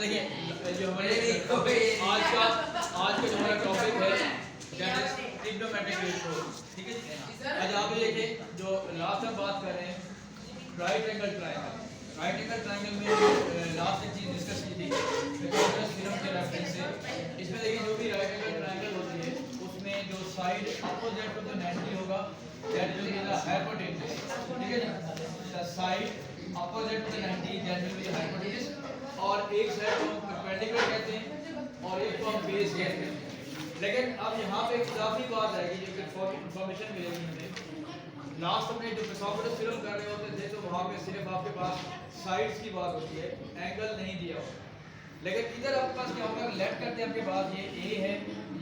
देखिए जो हमारे आज का जो हमारा टॉपिक है दैट इज ट्रिग्नोमेट्रिक रेशियोज, ठीक है। आज आप देखिए जो लास्ट में बात कर रहे हैं right angle triangle. Right angle triangle में लास्ट एक चीज डिस्कस की थी पिथागोरस थ्योरम के रेफरेंस से। इसमें देखिए जो भी राइट एंगल ट्रायंगल होती है उसमें जो साइड अपोजिट टू द 90 होगा that will be the hypotenuse, ठीक है जी। The side opposite to the 90 that will be the hypotenuse. और एक साइड को परपेंडिकुलर कहते हैं और एक को हम बेस कहते हैं। लेकिन अब यहाँ पे काफी बात आएगी जो इंफॉर्मेशन मिलेगी हमें। लास्ट में जो पिथागोरस थ्योरम कर रहे होते थे तो वहाँ पे सिर्फ आपके पास साइड्स की बात होती है, एंगल नहीं दिया होता। लेकिन इधर आपके पास क्या होगा, लेट करते हैं आपके पास ये ए है,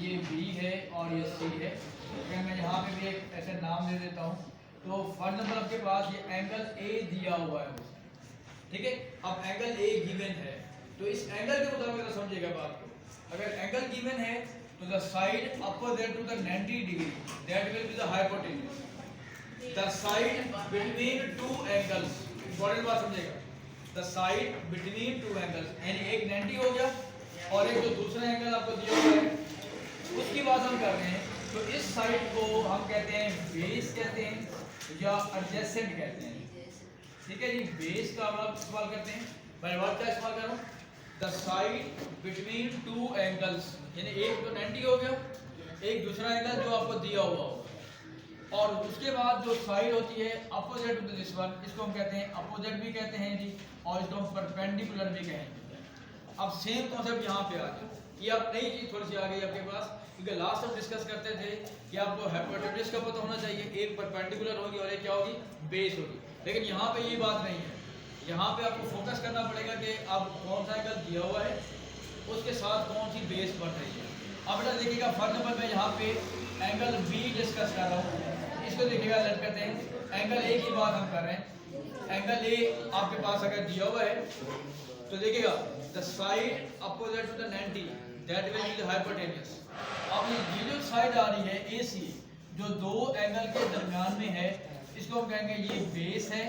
ये बी है और ये सी है। अगर मैं यहाँ पे भी एक ऐसे नाम दे देता हूँ तो फॉर एग्जाम्पल आपके पास ये एंगल ए दिया हुआ है, ठीक है। अब एंगल ए गिवन है तो इस एंगल के मुताबिक समझिएगा बात को। अगर एंगल गिवन है तो the side opposite to the 90 degree that will be the hypotenuse. The side between two angles, important बात समझिएगा, the side between two angles, यानी एक 90 हो गया और एक जो दूसरा एंगल आपको दिया हुआ है उसकी बात हम कर रहे हैं। तो इस साइड को हम कहते हैं बेस कहते हैं या एडजेसेंट कहते हैं, ठीक है जी। बेस का हम इस्तेमाल करते हैं। मैं वर्ड का इस्तेमाल कर रहा हूँ the side between two angles, यानी एक तो 90 हो गया, एक दूसरा एंगल जो आपको दिया हुआ होगा। और उसके बाद जो साइड होती है अपोजिट टू दिस वन, इसको हम कहते हैं अपोजिट भी कहते हैं जी और इसको हम परपेंडिकुलर भी कहेंगे। अब सेम कॉन्सेप्ट यहाँ पे आ गया। ये अब नई चीज थोड़ी सी आ गई आपके पास, क्योंकि लास्ट हम डिस्कस करते थे कि आपको हाइपोटेन्यूज का पता होना चाहिए, एक परपेंडिकुलर होगी और एक क्या होगी, बेस होगी। लेकिन यहाँ पे ये बात नहीं है। यहाँ पे आपको फोकस करना पड़ेगा कि आप कौन सा एंगल दिया हुआ है उसके साथ कौन सी बेस बन रही है। अब बेटा देखिएगा फॉर एग्जाम्पल मैं यहाँ पे एंगल बी डिस्कस कर रहा हूँ, इसको देखिएगा लेट करते हैं। एंगल ए की बात हम कर रहे हैं। एंगल ए आपके पास अगर दिया हुआ है तो देखिएगा the side opposite to the 90 that will be the hypotenuse. अब ये जो साइड आ रही है ए सी जो दो एंगल के दरमियान में है, इसको हम कहेंगे ये बेस है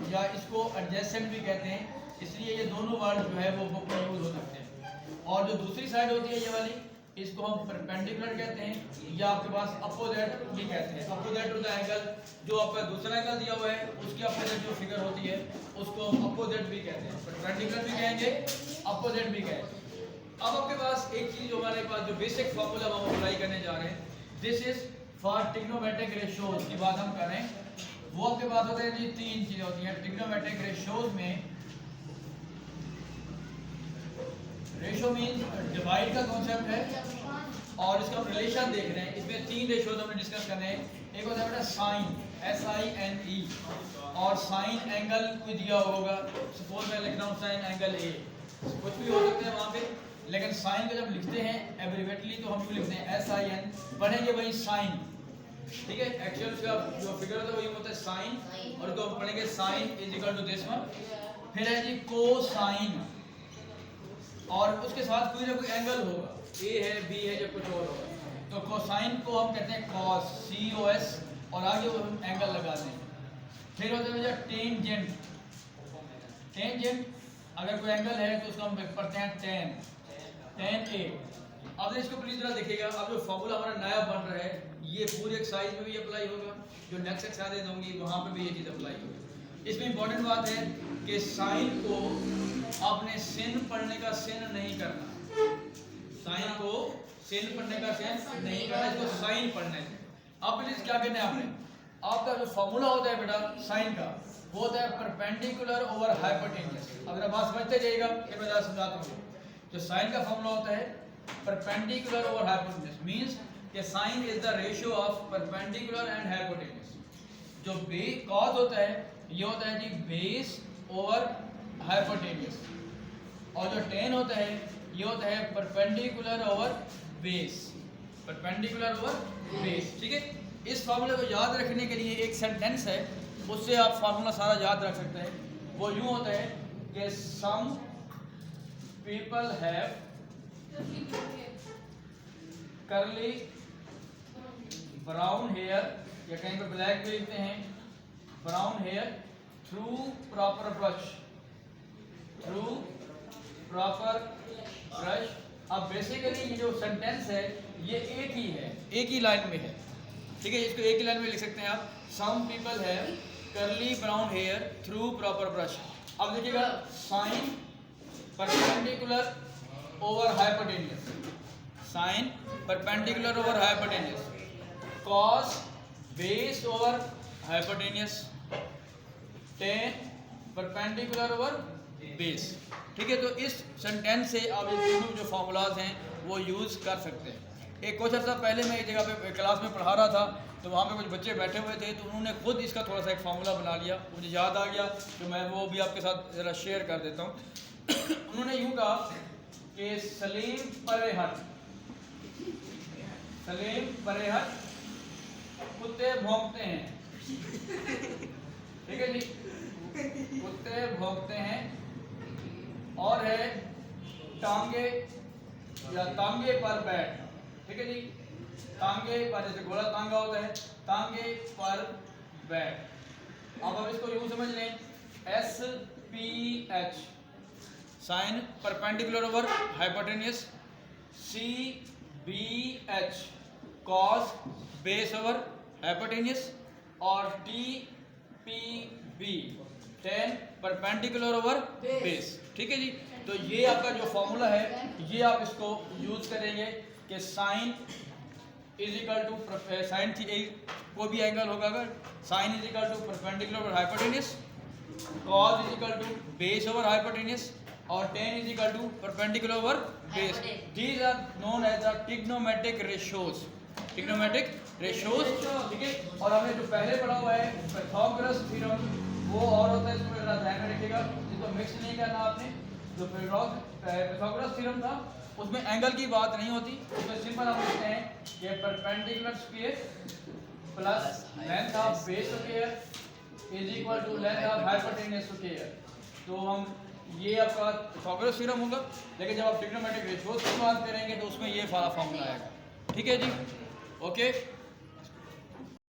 या इसको एडजेसेंट भी कहते हैं, इसलिए ये दोनों वर्ड जो है वो बुक में यूज हो सकते हैं। और जो दूसरी साइड होती है ये वाली, इसको हम परपेंडिकुलर कहते हैं या आपके पास अपोजिट भी कहते हैं। अपोजिट टू द एंगल, जो आपका दूसरा एंगल दिया हुआ है उसकी अपोजिट जो फिगर होती है उसको हम अपोजिट भी कहते हैं, परपेंडिकुलर भी कहेंगे, अपोजिट भी कहेंगे। अब आपके पास एक चीज जो हमारे पास जो बेसिक फॉर्मूला हम अप्लाई करने जा रहे हैं, this is for trigonometric ratios की बात हम कर रहे हैं। वो आपके पास होते हैं जी तीन चीजें होती हैं ट्रिग्नोमेट्रिक रेशियोज में। रेशियो मींस डिवाइड का कॉन्सेप्ट है और इसका हम रिलेशन देख रहे हैं। इसमें तीन रेशियोज हमने डिस्कस करने हैं। एक होता है बेटा साइन, SINE, और साइन एंगल कोई दिया होगा, सपोज मैं लिख रहा हूँ साइन एंगल ए, कुछ भी हो सकते हैं वहाँ पे। लेकिन साइन को जब लिखते हैं एब्रिवेटली तो हम क्यों लिखते हैं SIN, पढ़ेंगे वही साइन, ठीक है। एक्चुअल का जो फिगर होता है वही होता है साइन और तो पढ़ेंगे sine is equal to this one. फिर है जी कोसाइन और उसके साथ कोई ना कोई एंगल होगा, ए है, बी है या कुछ और होगा, तो कोसाइन को हम कहते हैं कॉस, COS, और आगे वो हम एंगल लगा दें। फिर होता है टेंजेंट। टेंजेंट अगर कोई एंगल है तो उसको हम पढ़ते हैं tan A। अब इसको प्लीज जरा देखिएगा। अब जो फॉर्मूला हमारा नया बन रहा है ये पूरे एक्सरसाइज में भी अप्लाई होगा, जो नेक्स्ट एक्सरसाइज होंगी वहां पे भी ये चीज अप्लाई होगी। इसमें इंपॉर्टेंट बात है कि साइन को आपने सिन पढ़ने का सिन नहीं करना, साइन को सिन पढ़ने का सिन नहीं करना, इसको साइन पढ़ने से। अब प्लीज क्या करना है आपने, आपका जो फॉर्मूला होता है बेटा साइन का वो होता है परपेंडिकुलर ओवर हाइपोटेन्यूज। अगर आप बात समझते जाइएगा फिर मैं समझाता हूँ। जो साइन का फॉर्मूला होता है परपेंडिकुलर ओवर हाइपोटेन्यूज मींस कि sine is the ratio of perpendicular and hypotenuse. जो कॉस होता है ये होता है जी बेस ओवर हाइपोटेन्यूज, और जो टेन होता है ये होता है perpendicular over base, perpendicular over base, ठीक है। इस फार्मूले को याद रखने के लिए एक सेंटेंस है, उससे आप फार्मूला सारा याद रख सकते हैं। वो यूं होता है कि some people have curly brown hair, या कहीं पर ब्लैक भी लिखते हैं, brown hair through proper brush, through proper brush. अब बेसिकली ये जो सेंटेंस है ये एक ही है, एक ही लाइन में है, ठीक है। इसको एक ही लाइन में लिख सकते हैं आप, some people have curly brown hair through proper brush. अब देखिएगा, sine perpendicular over hypotenuse, sine perpendicular over hypotenuse, cos base over hypotenuse, tan perpendicular over base, ठीक है। तो इस सेंटेंस से आप ये तीनों जो फॉर्मूलाज हैं वो यूज़ कर सकते हैं। एक कुछ अर्सा पहले मैं एक जगह पे क्लास में पढ़ा रहा था, तो वहाँ पे कुछ बच्चे बैठे हुए थे, तो उन्होंने खुद इसका थोड़ा सा एक फार्मूला बना लिया, मुझे याद आ गया, तो मैं वो भी आपके साथ ज़रा शेयर कर देता हूँ। उन्होंने यूँ कहा कि सलीम परेहट, सलीम परेहट कुत्ते भौंकते हैं, ठीक है जी, कुत्ते भौंकते हैं, और है टांगे या तांगे पर बैठ, ठीक है जी, तांगे पर, जैसे घोड़ा तांगा होता है, तांगे पर बैठ। अब हम इसको यूं समझ लें, SPH sine perpendicular over hypotenuse, CBH cos base over hypotenuse, और TPB tan perpendicular over base, ठीक है जी। तो ये आपका जो फॉर्मूला है ये आप इसको यूज करेंगे कि sine is equal to sine कोई भी एंगल होगा, अगर sine is equal to perpendicular over hypotenuse, cos is equal to base over hypotenuse, और tan is equal to perpendicular over base. These are known as the trigonometric ratios, trigonometric ratios, ठीक है। और हमने जो पहले पढ़ा हुआ है पाइथागोरस थ्योरम, वो और होता है, इसको जरा ध्यान में रखिएगा, जिसको मिक्स नहीं करना आपने। जो पाइथागोरस थ्योरम था उसमें एंगल की बात नहीं होती, उसमें सिंपल हम लिखते हैं कि perpendicular square plus length of base square is equal to length of hypotenuse square. तो हम ये आपका पाइथागोरस थ्योरम होगा, लेकिन जब आप ट्रिग्नोमेट्रिक रेशियोज की बात करेंगे तो उसमें ये फॉर्मूला आएगा, ठीक है जी, ओके।